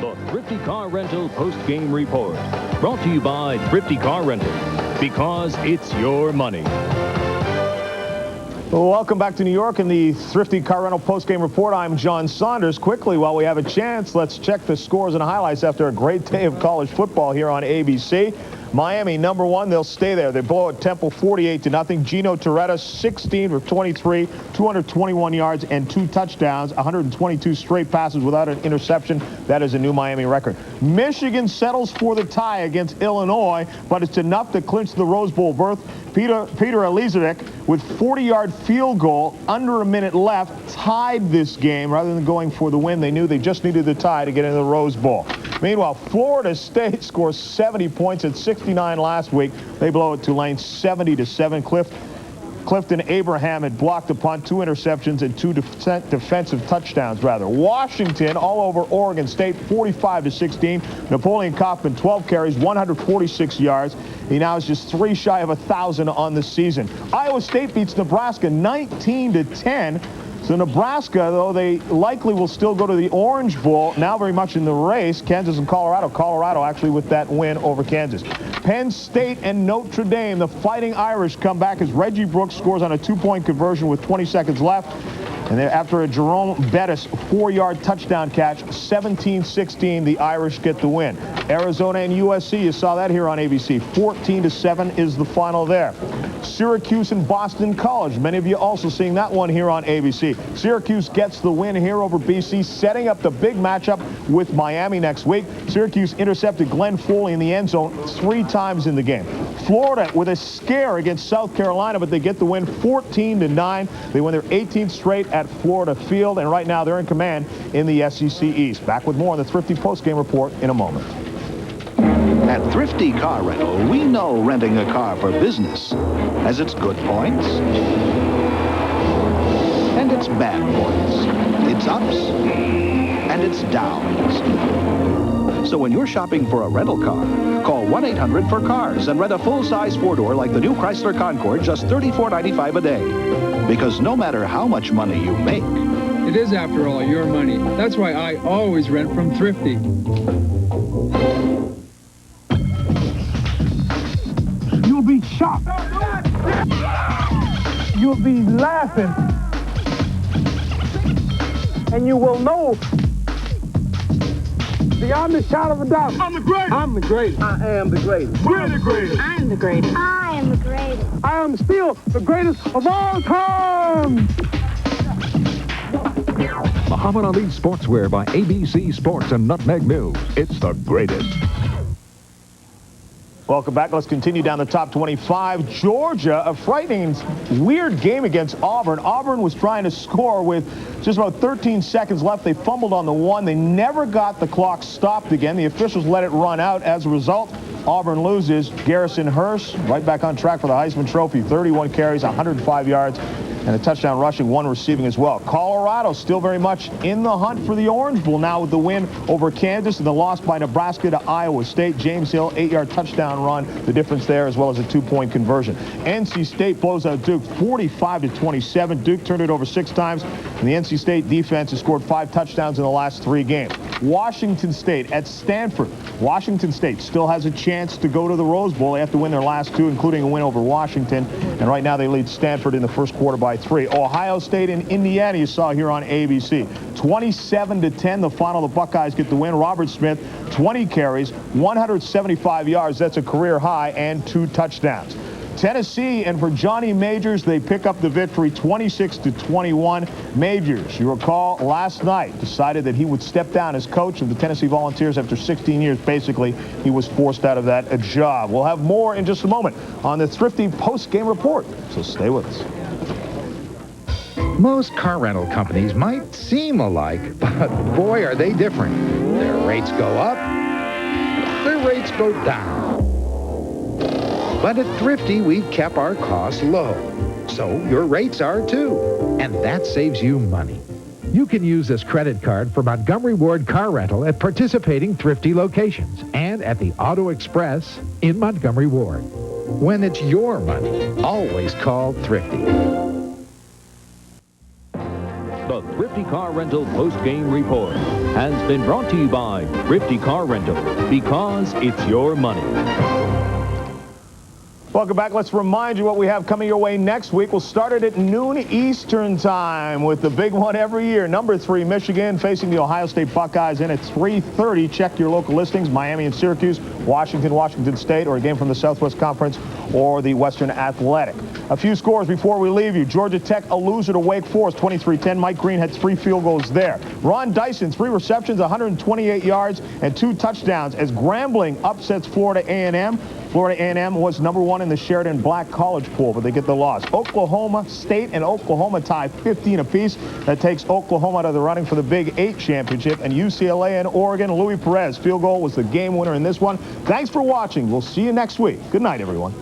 The Thrifty Car Rental Post-Game Report. Brought to you by Thrifty Car Rental. Because it's your money. Welcome back to New York in the Thrifty Car Rental Post-Game Report. I'm John Saunders. Quickly, while we have a chance, let's check the scores and highlights after a great day of college football here on ABC. Miami, number one, they'll stay there. They blow at Temple 48-0. Gino Torretta, 16 for 23, 221 yards and 2 touchdowns, 122 straight passes without an interception. That is a new Miami record. Michigan settles for the tie against Illinois, but it's enough to clinch the Rose Bowl berth. Peter Elizovic with 40-yard field goal, under a minute left, tied this game rather than going for the win. They knew they just needed the tie to get into the Rose Bowl. Meanwhile, Florida State scores 70 points at 69 last week. They blow at Tulane 70-7. Clifton Abraham had blocked a punt, 2 interceptions, and 2 defensive touchdowns, rather. Washington all over Oregon State, 45-16. Napoleon Kaufman, 12 carries, 146 yards. He now is just 3 shy of 1,000 on the season. Iowa State beats Nebraska 19-10. So Nebraska, though they likely will still go to the Orange Bowl, now very much in the race. Kansas and Colorado. Colorado actually with that win over Kansas. Penn State and Notre Dame, the Fighting Irish, come back as Reggie Brooks scores on a 2-point conversion with 20 seconds left. And then after a Jerome Bettis 4-yard touchdown catch, 17-16, the Irish get the win. Arizona and USC, you saw that here on ABC. 14-7 is the final there. Syracuse and Boston College. Many of you also seeing that one here on ABC. Syracuse gets the win here over BC, setting up the big matchup with Miami next week. Syracuse intercepted Glenn Foley in the end zone 3 times in the game. Florida with a scare against South Carolina, but they get the win 14-9. They win their 18th straight at Florida Field, and right now they're in command in the SEC East. Back with more on the Thrifty Postgame Report in a moment. At Thrifty Car Rental, we know renting a car for business has its good points and its bad points, its ups and its downs. So when you're shopping for a rental car, call 1-800-4CARS and rent a full-size 4-door like the new Chrysler Concorde, just $34.95 a day. Because no matter how much money you make, it is, after all, your money. That's why I always rent from Thrifty. You'll be shocked. You'll be laughing. And you will know, beyond the shadow of a doubt, I'm the greatest. I'm the greatest. I am the greatest. We're the greatest. I'm the greatest. I am the greatest. I am still the greatest of all time. Muhammad Ali Sportswear by ABC Sports and Nutmeg Mills. It's the greatest. Welcome back. Let's continue down the top 25. Georgia, a frightening, weird game against Auburn. Auburn was trying to score with just about 13 seconds left. They fumbled on the 1. They never got the clock stopped again. The officials let it run out. As a result, Auburn loses. Garrison Hurst, right back on track for the Heisman Trophy. 31 carries, 105 yards, and a touchdown rushing, 1 receiving as well. Colorado still very much in the hunt for the Orange Bowl now with the win over Kansas and the loss by Nebraska to Iowa State. James Hill, 8-yard touchdown run. The difference there, as well as a 2-point conversion. NC State blows out Duke 45-27. Duke turned it over 6 times, and the NC State defense has scored 5 touchdowns in the last 3 games. Washington State at Stanford. Washington State still has a chance to go to the Rose Bowl. They have to win their last 2, including a win over Washington. And right now they lead Stanford in the first quarter by 3. Ohio State and Indiana, you saw here on ABC. 27-10, the final. The Buckeyes get the win. Robert Smith, 20 carries, 175 yards. That's a career high, and 2 touchdowns. Tennessee, and for Johnny Majors, they pick up the victory 26-21. Majors, you recall, last night decided that he would step down as coach of the Tennessee Volunteers after 16 years. Basically, he was forced out of that job. We'll have more in just a moment on the Thrifty Post-Game Report, so stay with us. Most car rental companies might seem alike, but boy, are they different. Their rates go up, their rates go down. But at Thrifty, we've kept our costs low. So your rates are too. And that saves you money. You can use this credit card for Montgomery Ward car rental at participating Thrifty locations and at the Auto Express in Montgomery Ward. When it's your money, always call Thrifty. The Thrifty Car Rental Post-Game Report has been brought to you by Thrifty Car Rental, because it's your money. Welcome back. Let's remind you what we have coming your way next week. We'll start it at noon Eastern time with the big one every year. Number 3, Michigan facing the Ohio State Buckeyes in at 3:30. Check your local listings. Miami and Syracuse, Washington State, or a game from the Southwest Conference or the Western Athletic. A few scores before we leave you. Georgia Tech, a loser to Wake Forest, 23-10. Mike Green had 3 field goals there. Ron Dyson, 3 receptions, 128 yards, and 2 touchdowns as Grambling upsets Florida A&M. Florida A&M was number 1 in the Sheridan Black College poll, but they get the loss. Oklahoma State and Oklahoma tie 15 apiece. That takes Oklahoma out of the running for the Big 8 championship. And UCLA and Oregon, Louis Perez field goal was the game winner in this one. Thanks for watching. We'll see you next week. Good night, everyone.